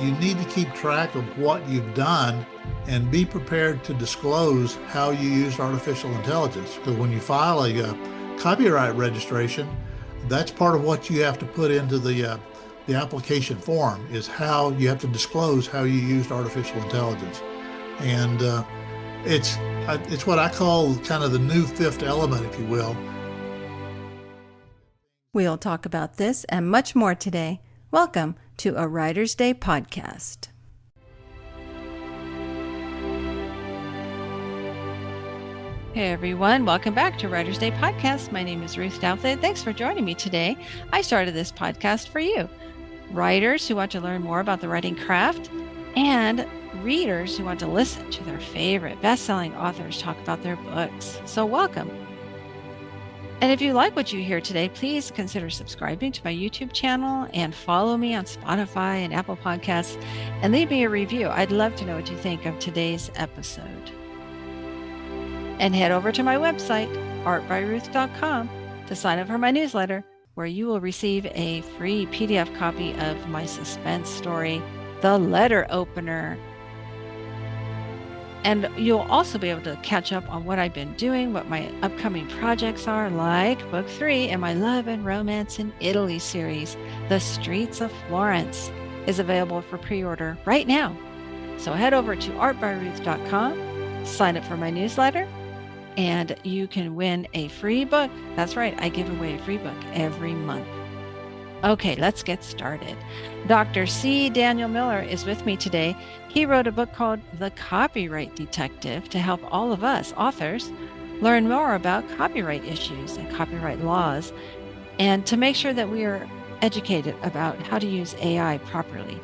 you need to keep track of what you've done and be prepared to disclose how you used artificial intelligence. Because when you file a copyright registration, that's part of what you have to put into the application form is how you have to disclose how you used artificial intelligence. And it's what I call kind of the new fifth element, if you will. We'll talk about this and much more today. Welcome to a Writer's Day podcast. Hey everyone, welcome back to Writer's Day podcast. My name is Ruth Douthit. Thanks for joining me today. I started this podcast for you, writers who want to learn more about the writing craft and readers who want to listen to their favorite best-selling authors talk about their books. So welcome. And if you like what you hear today, please consider subscribing to my YouTube channel and follow me on Spotify and Apple Podcasts and leave me a review. I'd love to know what you think of today's episode. And head over to my website, artbyruth.com, to sign up for my newsletter, where you will receive a free PDF copy of my suspense story, The Letter Opener. And you'll also be able to catch up on what I've been doing, what my upcoming projects are, like Book 3 in my Love and Romance in Italy series, The Streets of Florence, is available for pre-order right now. So head over to artbyruth.com, sign up for my newsletter, and you can win a free book. That's right, I give away a free book every month. Okay, let's get started. Dr. C. Daniel Miller is with me today. He wrote a book called The Copyright Detective to help all of us authors learn more about copyright issues and copyright laws, and to make sure that we are educated about how to use AI properly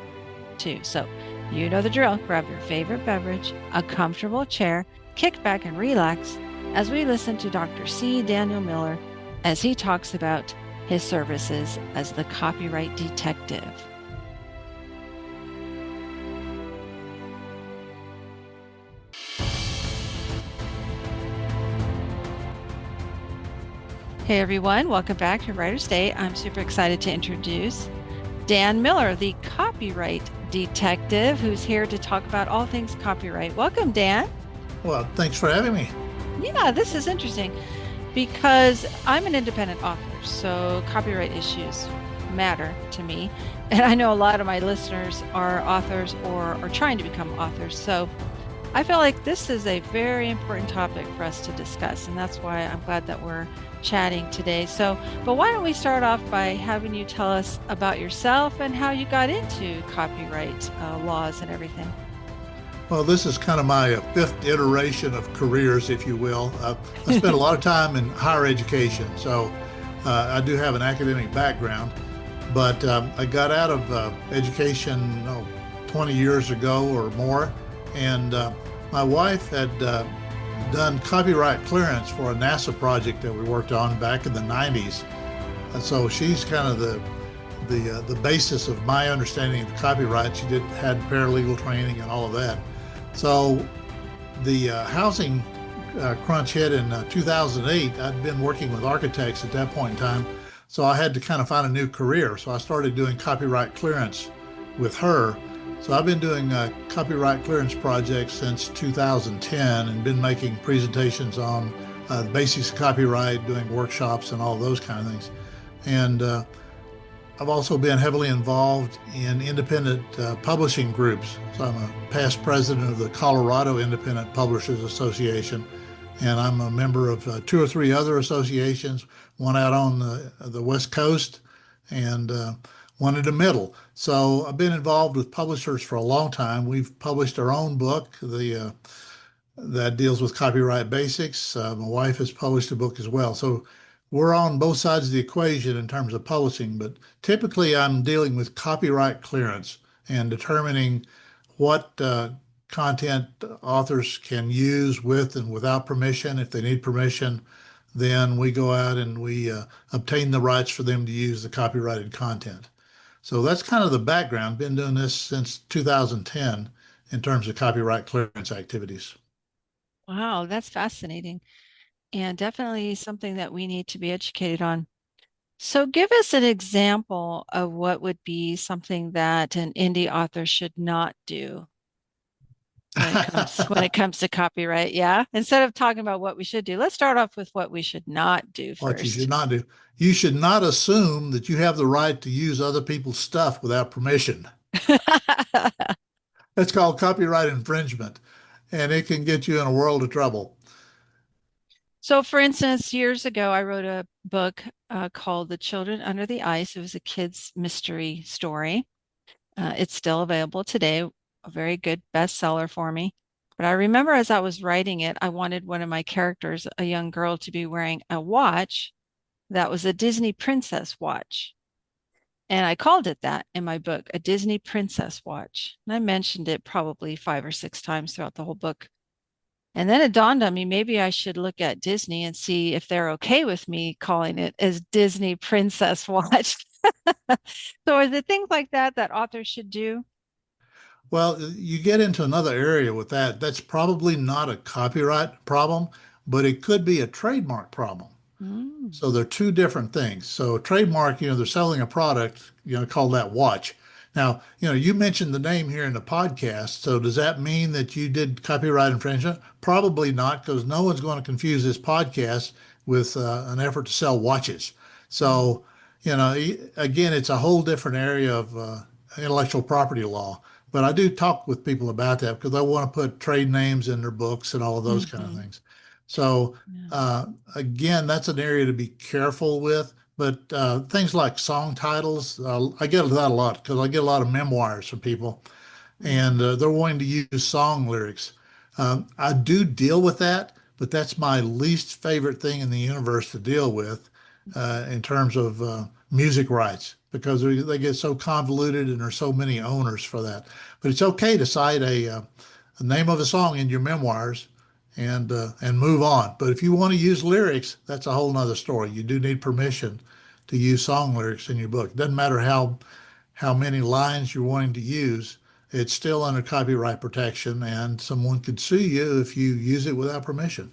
too. So you know the drill. Grab your favorite beverage, a comfortable chair, kick back and relax as we listen to Dr. C. Daniel Miller as he talks about his services as the copyright detective. Hey everyone, welcome back to Writer's Day. I'm super excited to introduce Dan Miller, the copyright detective, who's here to talk about all things copyright. Welcome, Dan. Well, thanks for having me. Yeah, this is interesting because I'm an independent author, so copyright issues matter to me. And I know a lot of my listeners are authors or are trying to become authors. So I feel like this is a very important topic for us to discuss. And that's why I'm glad that we're chatting today. But why don't we start off by having you tell us about yourself and how you got into copyright laws and everything. Well, this is kind of my fifth iteration of careers, if you will. I spent a lot of time in higher education, so I do have an academic background, but I got out of education 20 years ago or more, and my wife had done copyright clearance for a NASA project that we worked on back in the 90s. And so she's kind of the basis of my understanding of copyright. She had paralegal training and all of that. So the housing crunch hit in 2008. I'd been working with architects at that point in time, so I had to kind of find a new career. So I started doing copyright clearance with her. So I've been doing copyright clearance projects since 2010 and been making presentations on the basics of copyright, doing workshops and all those kind of things. And I've also been heavily involved in independent publishing groups. So I'm a past president of the Colorado Independent Publishers Association, and I'm a member of two or three other associations, one out on the West Coast and one in the middle. So I've been involved with publishers for a long time. We've published our own book, that deals with copyright basics. My wife has published a book as well. So we're on both sides of the equation in terms of publishing, but typically I'm dealing with copyright clearance and determining what content authors can use with and without permission. If they need permission, then we go out and we obtain the rights for them to use the copyrighted content. So that's kind of the background. Been doing this since 2010 in terms of copyright clearance activities. Wow, that's fascinating. And definitely something that we need to be educated on. So give us an example of what would be something that an indie author should not do when it comes to copyright. Yeah. Instead of talking about what we should do, let's start off with what we should not do What you should first. not do. You should not assume that you have the right to use other people's stuff without permission. That's called copyright infringement, and it can get you in a world of trouble. So, for instance, years ago, I wrote a book called The Children Under the Ice. It was a kid's mystery story. It's still available today, a very good bestseller for me. But I remember as I was writing it, I wanted one of my characters, a young girl, to be wearing a watch that was a Disney princess watch. And I called it that in my book, a Disney princess watch. And I mentioned it probably 5 or 6 times throughout the whole book. And then it dawned on me, maybe I should look at Disney and see if they're okay with me calling it as Disney Princess Watch. So are there things like that that authors should do? Well, you get into another area with that. That's probably not a copyright problem, but it could be a trademark problem. Mm, So they're two different things. So trademark, they're selling a product, called that watch. Now, you mentioned the name here in the podcast. So does that mean that you did copyright infringement? Probably not, because no one's going to confuse this podcast with an effort to sell watches. mm, So, again, it's a whole different area of intellectual property law. But I do talk with people about that because I want to put trade names in their books and all of those kind of mhm, things. So, yeah, again, that's an area to be careful with. But things like song titles, I get that a lot because I get a lot of memoirs from people, and mhm, they're wanting to use song lyrics. I do deal with that, but that's my least favorite thing in the universe to deal with in terms of music rights because they get so convoluted and there's so many owners for that. But it's okay to cite a name of a song in your memoirs and move on. But if you want to use lyrics, that's a whole nother story. You do need permission to use song lyrics in your book. It doesn't matter how many lines you're wanting to use. It's still under copyright protection, and someone could sue you if you use it without permission.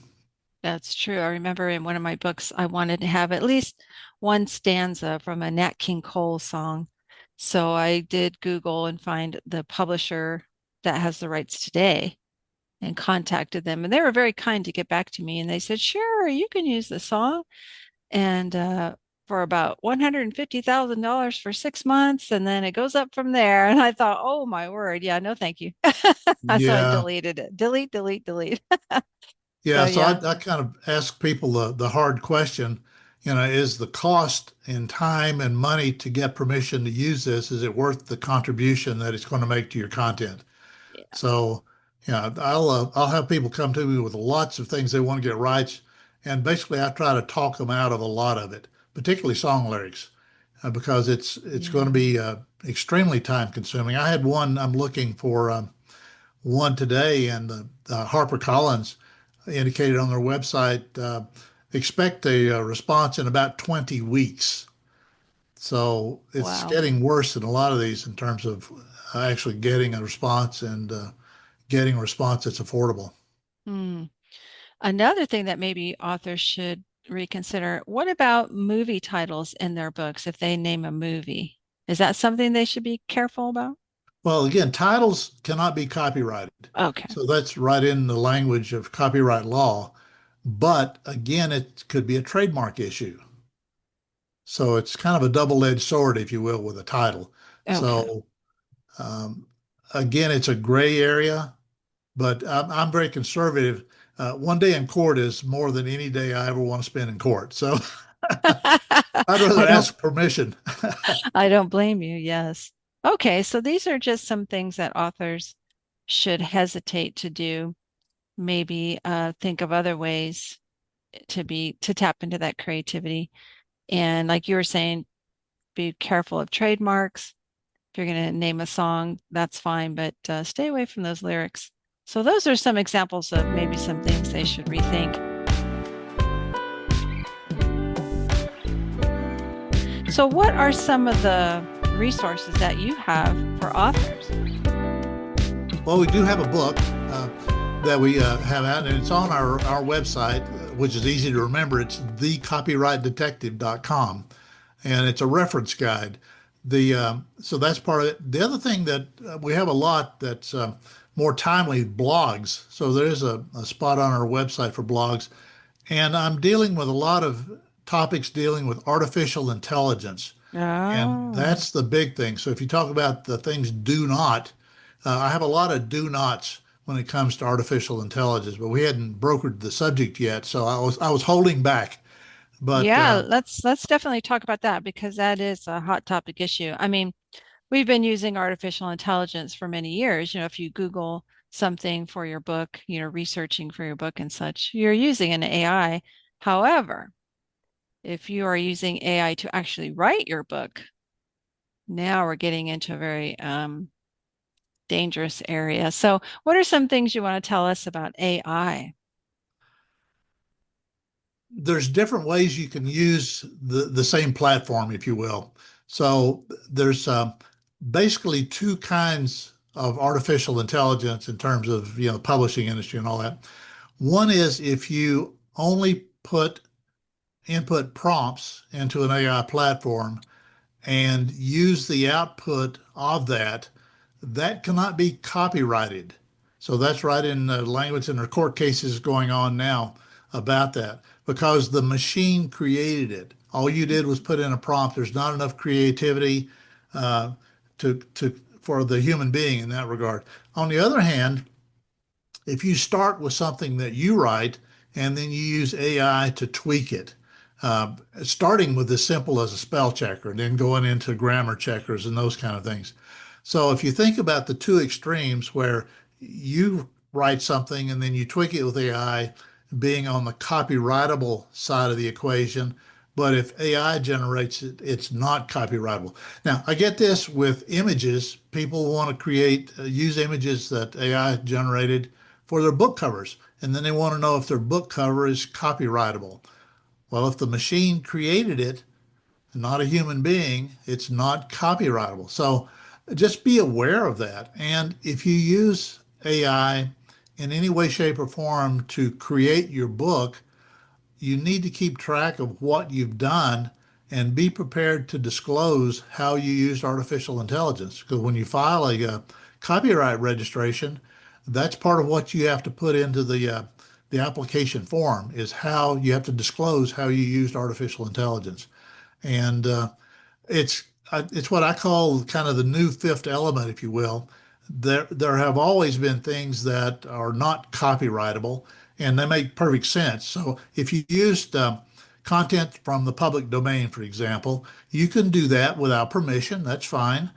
that's true. I remember in one of my books, I wanted to have at least one stanza from a Nat King Cole song. So I did Google and find the publisher that has the rights today and contacted them. And they were very kind to get back to me. And they said, sure, you can use the song. And for about $150,000 for 6 months. And then it goes up from there. And I thought, oh my word. Yeah, no, thank you. So I Yeah, deleted it. Delete, delete, delete. So yeah. So yeah, I kind of ask people the hard question, is the cost in time and money to get permission to use this, is it worth the contribution that it's going to make to your content? yeah, So, yeah, I'll have people come to me with lots of things they want to get rights, and basically I try to talk them out of a lot of it, particularly song lyrics, because it's going to yeah. be extremely time consuming. I had one I'm looking for one today, and the HarperCollins indicated on their website expect a response in about 20 weeks. So it's Wow. getting worse in a lot of these in terms of actually getting a response and getting a response that's affordable. Hmm. Another thing that maybe authors should reconsider, what about movie titles in their books if they name a movie? Is that something they should be careful about? Well, again, titles cannot be copyrighted. Okay. So that's right in the language of copyright law. But again, it could be a trademark issue. So it's kind of a double-edged sword, if you will, with a title. Okay. So um, again, it's a gray area, but I'm very conservative. One day in court is more than any day I ever want to spend in court. So I'd rather I don't ask permission. I don't blame you. Yes. Okay, so these are just some things that authors should hesitate to do. Maybe think of other ways to tap into that creativity. And like you were saying, be careful of trademarks. If you're going to name a song, that's fine, but stay away from those lyrics. So those are some examples of maybe some things they should rethink. So what are some of the resources that you have for authors? Well, we do have a book that we have out, and it's on our website, which is easy to remember. It's thecopyrightdetective.com. and it's a reference guide. So that's part of it. The other thing that we have a lot that's more timely blogs. So there is a spot on our website for blogs, and I'm dealing with a lot of topics dealing with artificial intelligence. And Oh, that's the big thing. So if you talk about the things do not, I have a lot of do nots when it comes to artificial intelligence, but we hadn't brokered the subject yet, so I was holding back. But yeah, let's definitely talk about that because that is a hot topic issue. I mean, we've been using artificial intelligence for many years. You know, if you Google something for your book, you know, researching for your book and such, you're using an AI. However, if you are using AI to actually write your book, now we're getting into a very dangerous area. So, what are some things you want to tell us about AI? there's different ways you can use the same platform, if you will. So there's basically two kinds of artificial intelligence in terms of the publishing industry and all that. One is if you only put input prompts into an AI platform and use the output of that, that cannot be copyrighted. So that's right in the language, and there are court cases going on now about that because the machine created it. All you did was put in a prompt. There's not enough creativity uh, to for the human being in that regard. On the other hand, if you start with something that you write and then you use AI to tweak it, starting with as simple as a spell checker and then going into grammar checkers and those kind of things. So if you think about the two extremes where you write something and then you tweak it with AI, being on the copyrightable side of the equation, but if AI generates it, it's not copyrightable. Now, I get this with images. People want to use images that AI generated for their book covers, and then they want to know if their book cover is copyrightable. Well, if the machine created it, not a human being, it's not copyrightable. So just be aware of that. And if you use AI in any way, shape, or form to create your book, you need to keep track of what you've done and be prepared to disclose how you used artificial intelligence. Because when you file a copyright registration, that's part of what you have to put into the application form is how you have to disclose how you used artificial intelligence. And it's it's what I call kind of the new fifth element, if you will. There have always been things that are not copyrightable, and they make perfect sense. So if you used content from the public domain, for example, you can do that without permission. That's fine.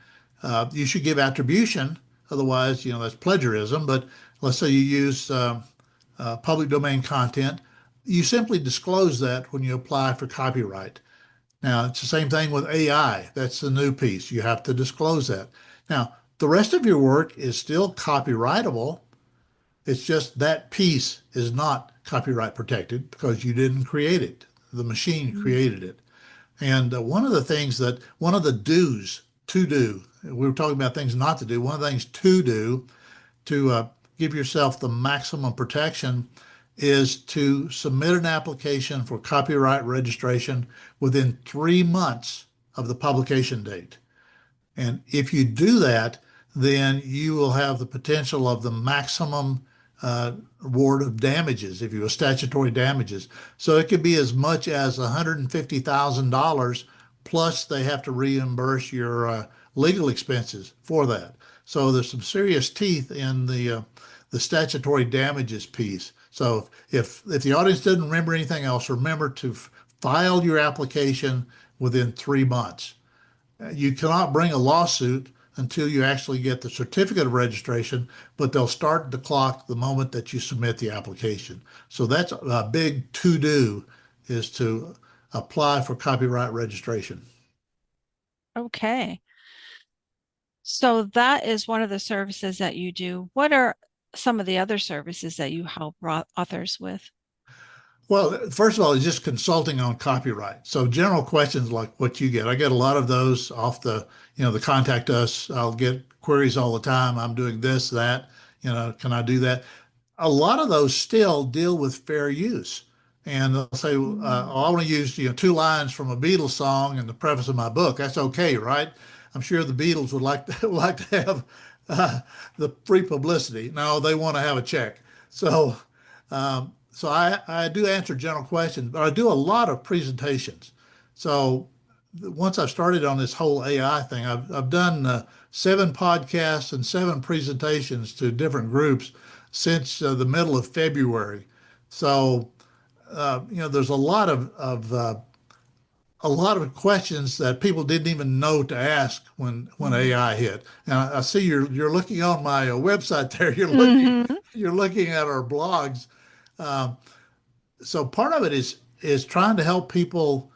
You should give attribution, otherwise, that's plagiarism. But let's say you use public domain content, you simply disclose that when you apply for copyright. Now, it's the same thing with AI. That's the new piece. You have to disclose that. Now, the rest of your work is still copyrightable. It's just that piece is not copyright protected because you didn't create it. The machine Mm. created it. And one of the do's to do, we were talking about things not to do. One of the things to do to give yourself the maximum protection is to submit an application for copyright registration within 3 months of the publication date. And if you do that, then you will have the potential of the maximum award of damages, if you will, statutory damages. So it could be as much as $150,000 plus they have to reimburse your legal expenses for that. So there's some serious teeth in the statutory damages piece. So if the audience doesn't remember anything else, remember to file your application within 3 months. You cannot bring a lawsuit until you actually get the certificate of registration, but they'll start the clock the moment that you submit the application. So that's a big to do is to apply for copyright registration. Okay. So that is one of the services that you do. What are some of the other services that you help authors with? Well, first of all, it's just consulting on copyright. So general questions like what you get. I get a lot of those off the contact us. I'll get queries all the time. I'm doing this, that, can I do that? A lot of those still deal with fair use. and they'll say, Mm. oh, I want to use, two lines from a Beatles song in the preface of my book. That's okay, right? I'm sure the Beatles would like to, would like to have uh, the free publicity. No, they want to have a check. So, I do answer general questions, but I do a lot of presentations. So once I've started on this whole AI thing, I've done 7 podcasts and 7 presentations to different groups since the middle of February. So there's a lot of questions that people didn't even know to ask when Mm. AI hit. And I see you're looking on my website there. Hmm. You're looking at our blogs. Um, so part of it is trying to help people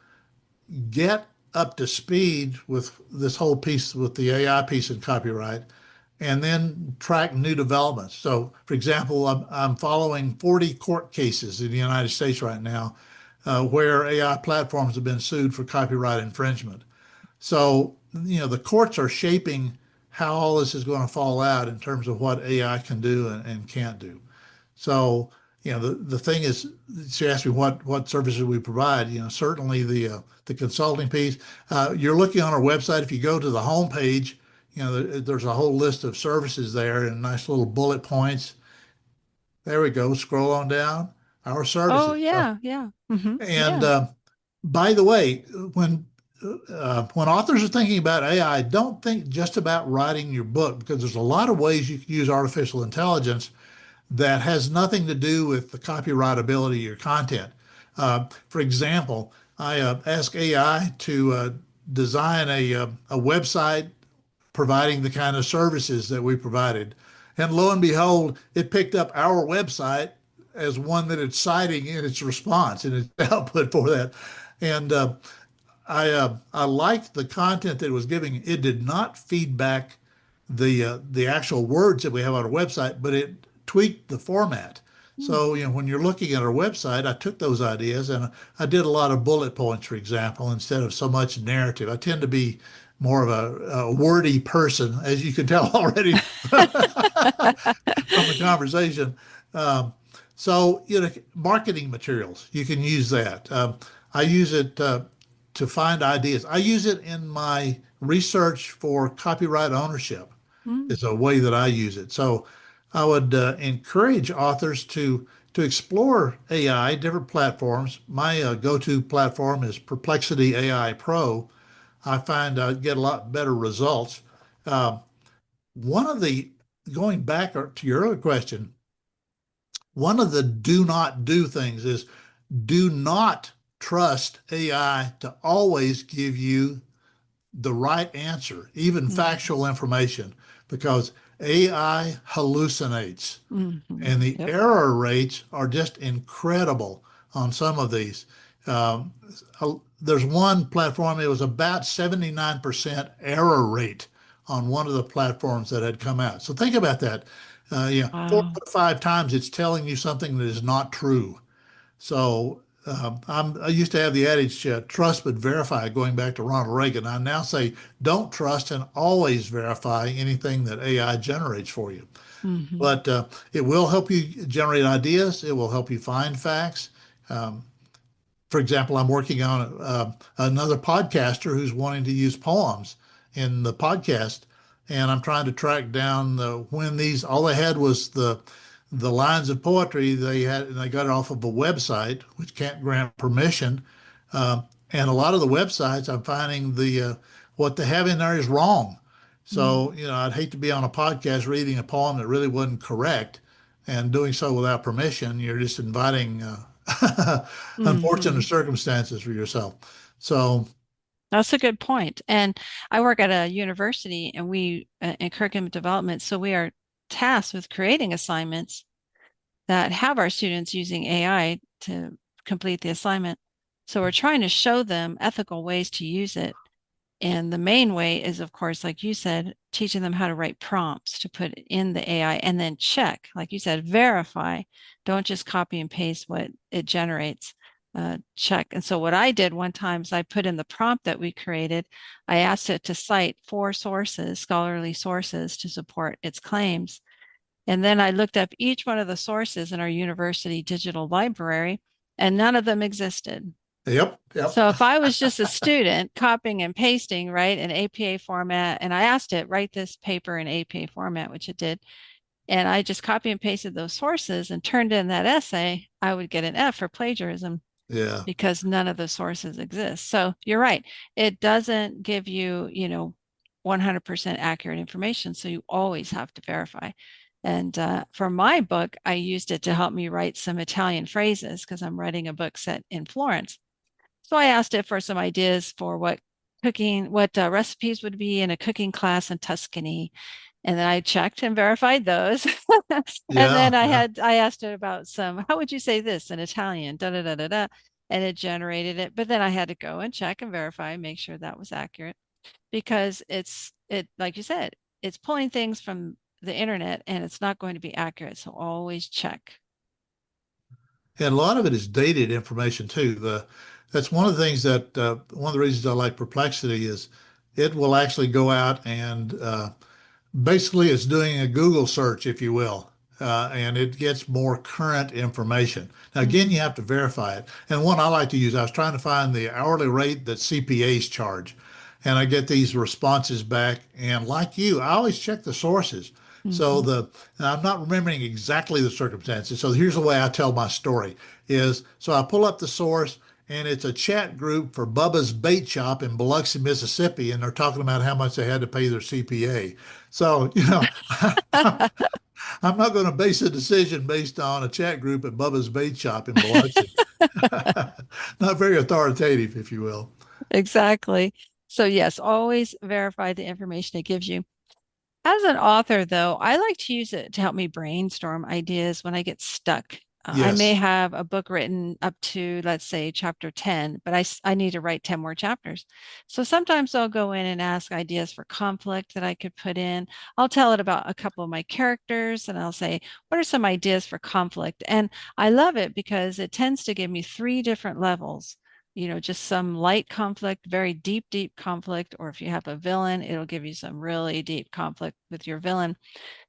get up to speed with this whole piece with the AI piece in copyright, and then track new developments. So, for example, I'm following 40 court cases in the United States right now where AI platforms have been sued for copyright infringement. So, the courts are shaping how all this is going to fall out in terms of what AI can do and can't do. So, the thing is, she asked me what services we provide. Certainly the consulting piece. You're looking on our website. If you go to the homepage, there's a whole list of services there and nice little bullet points. There we go. Scroll on down. Our Oh, services. yeah, yeah. And Yeah. by the way, when authors are thinking about AI, don't think just about writing your book because there's a lot of ways you can use artificial intelligence that has nothing to do with the copyrightability of your content. For example, I ask AI to design a website providing the kind of services that we provided. And lo and behold, it picked up our website as one that it's citing in its response and its output for that. And I liked the content that it was giving. It did not feed back the actual words that we have on our website, but it tweaked the format. Mm. So when you're looking at our website, I took those ideas and I did a lot of bullet points, for example, instead of so much narrative. I tend to be more of a wordy person, as you can tell already from the conversation. Um, so, marketing materials, you can use that. I use it to find ideas. I use it in my research for copyright ownership, Mm. is a way that I use it. So I would encourage authors to explore AI, different platforms. My go-to platform is Perplexity AI Pro. I find I get a lot better results. Uh, one of the Going back to your earlier question, one of the do not do things is do not trust AI to always give you the right answer, even Mm. factual information, because AI hallucinates Hmm. and the Yep. error rates are just incredible on some of these. Um, there's one platform, it was about 79% error rate on one of the platforms that had come out. So think about that. Four Wow. out of 5 times it's telling you something that is not true. So I used to have the adage, trust but verify, going back to Ronald Reagan. I now say, don't trust and always verify anything that AI generates for you. Hmm. But it will help you generate ideas. It will help you find facts. Um, for example, I'm working on another podcaster who's wanting to use poems in the podcast, and I'm trying to track down when these. All they had was the lines of poetry they had, and they got it off of a website which can't grant permission. Uh, and a lot of the websites, I'm finding the what they have in there is wrong. Mm. So I'd hate to be on a podcast reading a poem that really wasn't correct, and doing so without permission. You're just inviting unfortunate Hmm. circumstances for yourself. So, That's a good point. And I work at a university and we in curriculum development, so we are tasked with creating assignments that have our students using AI to complete the assignment. So we're trying to show them ethical ways to use it. And the main way is, of course, like you said, teaching them how to write prompts to put in the AI and then check, like you said, verify. Don't just copy and paste what it generates. Check. And so what I did one time is I put in the prompt that we created. I asked it to cite 4 sources, scholarly sources, to support its claims. And then I looked up each one of the sources in our university digital library and none of them existed. Yep, yep. So if I was just a student copying and pasting, right, in APA format, and I asked it, write this paper in APA format, which it did, and I just copy and pasted those sources and turned in that essay, I would get an F for plagiarism Yeah. because none of the sources exist. So you're right. It doesn't give you, 100% accurate information. So you always have to verify. And for my book, I used it to help me write some Italian phrases because I'm writing a book set in Florence. So I asked it for some ideas for what recipes would be in a cooking class in Tuscany. And then I checked and verified those. And Yeah, then I yeah. had I asked it about how would you say this in Italian? Da da da da da. And it generated it. But then I had to go and check and verify, make sure that was accurate because like you said, it's pulling things from the internet and it's not going to be accurate. So always check. And a lot of it is dated information too. That's one of the things that one of the reasons I like Perplexity is it will actually go out and basically it's doing a Google search, if you will, and it gets more current information. Now, again, you Mhm. have to verify it. And one I like to use, I was trying to find the hourly rate that CPAs charge, and I get these responses back. And like you, I always check the sources. So Mhm. and I'm not remembering exactly the circumstances. So here's the way I tell my story is so I pull up the source and it's a chat group for Bubba's Bait Shop in Biloxi, Mississippi, and they're talking about how much they had to pay their CPA. So, I'm not going to base a decision based on a chat group at Bubba's Bait Shop in Biloxi. Not very authoritative, if you will. Exactly. So yes, always verify the information it gives you. As an author, though, I like to use it to help me brainstorm ideas when I get stuck. I may Yes, have a book written up to, let's say, chapter 10, but I need to write 10 more chapters. So sometimes I'll go in and ask ideas for conflict that I could put in. I'll tell it about a couple of my characters and I'll say, what are some ideas for conflict? And I love it because it tends to give me three different levels. Just some light conflict, very deep, deep conflict, or if you have a villain, it'll give you some really deep conflict with your villain.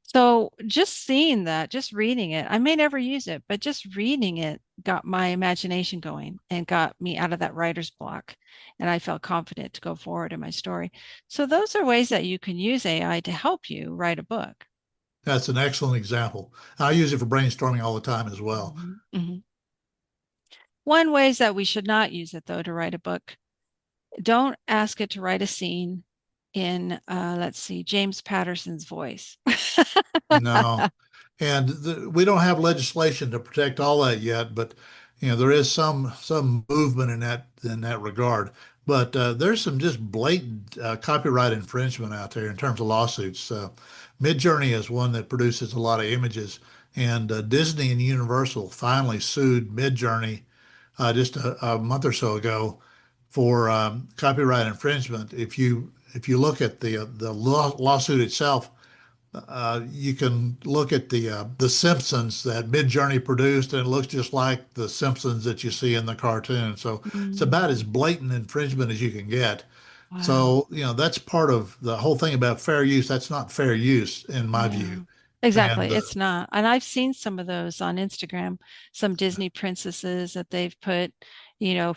So just seeing that, just reading it, I may never use it, but just reading it got my imagination going and got me out of that writer's block. And I felt confident to go forward in my story. So those are ways that you can use AI to help you write a book. that's an excellent example. I use it for brainstorming all the time as well. Mhm, mhm. One ways that we should not use it though to write a book. Don't ask it to write a scene in let's see, James Patterson's voice. No, and we don't have legislation to protect all that yet, but there is some movement in that regard. But there's some just blatant copyright infringement out there in terms of lawsuits. Midjourney is one that produces a lot of images, and Disney and Universal finally sued Midjourney just a month or so ago for copyright infringement. If you look at the lawsuit itself, you can look at the Simpsons that Midjourney produced, and it looks just like the Simpsons that you see in the cartoon. So it's about as Mm, blatant infringement as you can get. wow. So, that's part of the whole thing about fair use. That's not fair use in my view. No, exactly. And It's not. And I've seen some of those on Instagram, some Disney princesses that they've put,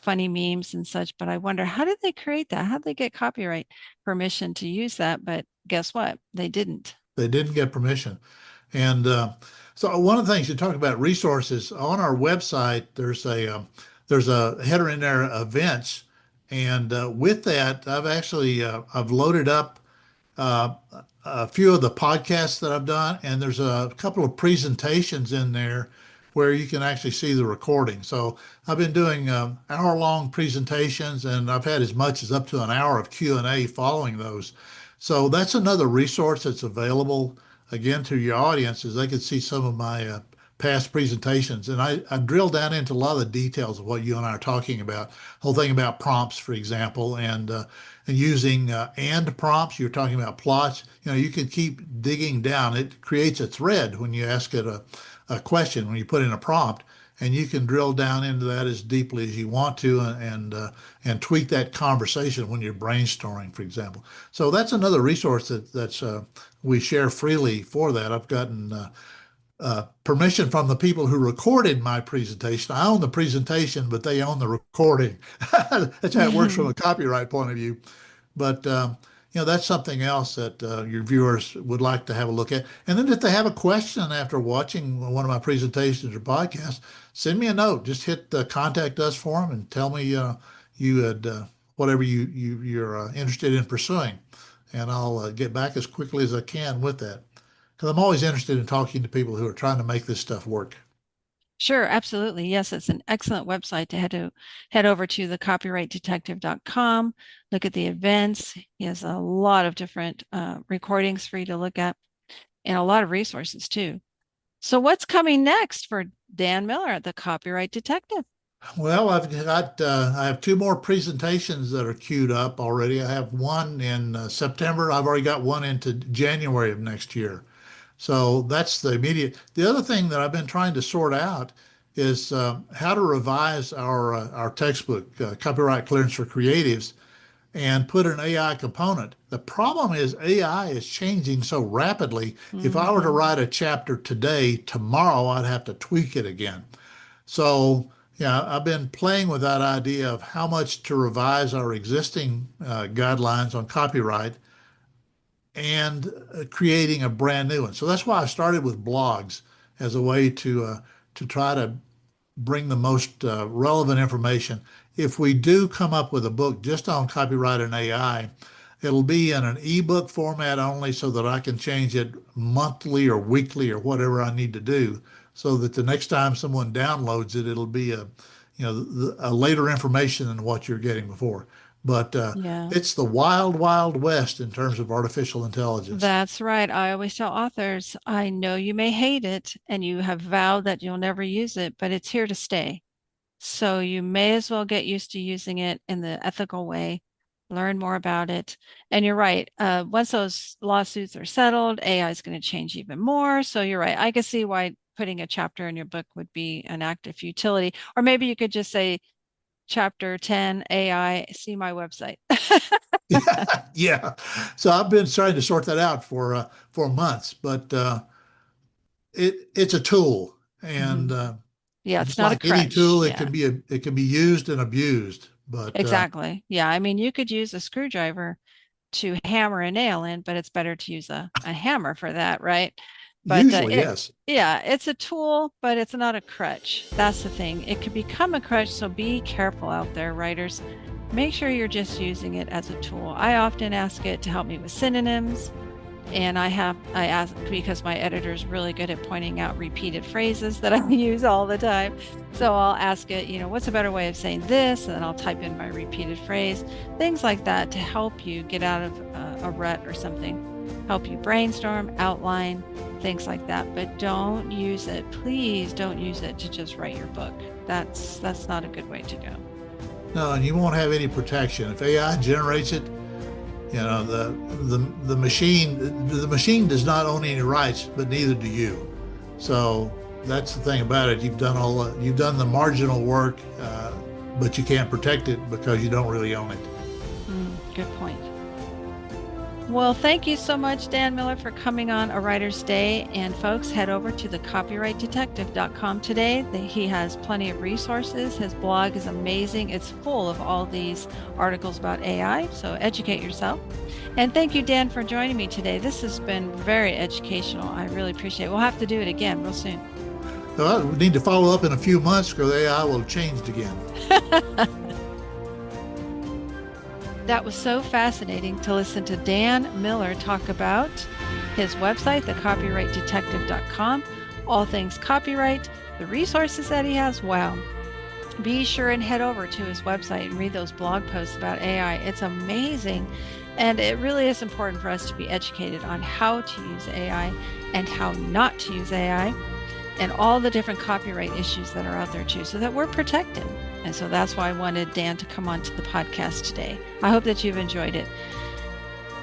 funny memes and such. But I wonder, how did they create that? How did they get copyright permission to use that? But guess what? They didn't. they didn't get permission. And so one of the things you talk about resources on our website, there's a header in there, events, and with that, I've loaded up uh, a few of the podcasts that I've done, and there's a couple of presentations in there where you can actually see the recording. So I've been doing hour-long presentations, and I've had as much as up to an hour of Q&A following those. So that's another resource that's available again to your audience, is they can see some of my past presentations. And I drill down into a lot of the details of what you and I are talking about. Whole thing about prompts, for example, and using and prompts. You're talking about plots. You can keep digging down. It creates a thread when you ask it a question, when you put in a prompt, and you can drill down into that as deeply as you want to, and tweak that conversation when you're brainstorming, for example. So that's another resource that's we share freely for that. I've gotten permission from the people who recorded my presentation. I own the presentation, but they own the recording. That's how it works from a copyright point of view. But that's something else that your viewers would like to have a look at. And then if they have a question after watching one of my presentations or podcasts, send me a note. Just hit the contact us form and tell me you had whatever you're interested in pursuing, and I'll get back as quickly as I can with that. Because I'm always interested in talking to people who are trying to make this stuff work. Sure, absolutely. Yes, it's an excellent website to head over to thecopyrightdetective.com, look at the events. He has a lot of different recordings for you to look at and a lot of resources too. So what's coming next for Dan Miller at the Copyright Detective? Well, I have two more presentations that are queued up already. I have one in September. I've already got one into January of next year. So that's the immediate. The other thing that I've been trying to sort out is how to revise our textbook, Copyright Clearance for Creatives, and put an AI component. The problem is AI is changing so rapidly. If I were to write a chapter today, tomorrow I'd have to tweak it again. So yeah, I've been playing with that idea of how much to revise our existing guidelines on copyright and creating a brand new one. So that's why I started with blogs as a way to try to bring the most relevant information. If we do come up with a book just on copyright and AI, it'll be in an ebook format only so that I can change it monthly or weekly or whatever I need to do, so that the next time someone downloads it, it'll be a later information than what you're getting before. But Yeah. it's the wild, wild west in terms of artificial intelligence. That's right. I always tell authors, I know you may hate it and you have vowed that you'll never use it, but it's here to stay. So you may as well get used to using it in the ethical way, learn more about it. And you're right. Once those lawsuits are settled, AI is going to change even more. So you're right. I can see why putting a chapter in your book would be an act of futility. Or maybe you could just say, Chapter 10 AI, see my website. Yeah. So I've been trying to sort that out for months, but it's a tool, and Mhm. Yeah, it's just not a like any crutch. tool, Yeah, it can be used and abused. But exactly. Yeah, I mean, you could use a screwdriver to hammer a nail in, but it's better to use a hammer for that, right? But usually, yes. yeah, it's a tool, but it's not a crutch. That's the thing. It could become a crutch, so be careful out there, writers. Make sure you're just using it as a tool. I often ask it to help me with synonyms, and I ask because my editor is really good at pointing out repeated phrases that I use all the time. So I'll ask it, what's a better way of saying this? And then I'll type in my repeated phrase, things like that to help you get out of a rut or something, help you brainstorm, outline, things like that. But don't use it. Please don't use it to just write your book. That's not a good way to go. No, and you won't have any protection if AI generates it. The machine does not own any rights, but neither do you. So that's the thing about it. You've done the marginal work, but you can't protect it because you don't really own it. Good point. Well, thank you so much, Dan Miller, for coming on A Writer's Day. And folks, head over to thecopyrightdetective.com today. He has plenty of resources. His blog is amazing. It's full of all these articles about AI, so educate yourself. And thank you, Dan, for joining me today. This has been very educational. I really appreciate it. We'll have to do it again real soon. Well, we need to follow up in a few months because AI will have changed again. That was so fascinating to listen to Dan Miller talk about his website, thecopyrightdetective.com, all things copyright, the resources that he has. Wow. Be sure and head over to his website and read those blog posts about AI. It's amazing. And it really is important for us to be educated on how to use AI and how not to use AI and all the different copyright issues that are out there too, so that we're protected. And so that's why I wanted Dan to come onto the podcast today. I hope that you've enjoyed it.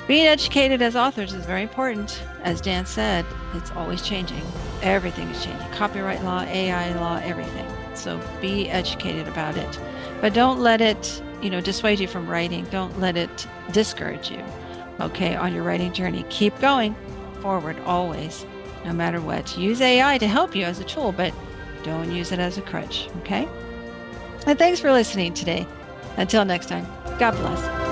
Being educated as authors is very important. As Dan said, it's always changing. Everything is changing. Copyright law, AI law, everything. So be educated about it. But don't let it, dissuade you from writing. Don't let it discourage you, okay, on your writing journey. Keep going forward always. no matter what. Use AI to help you as a tool, but don't use it as a crutch, okay? And thanks for listening today. Until next time, God bless.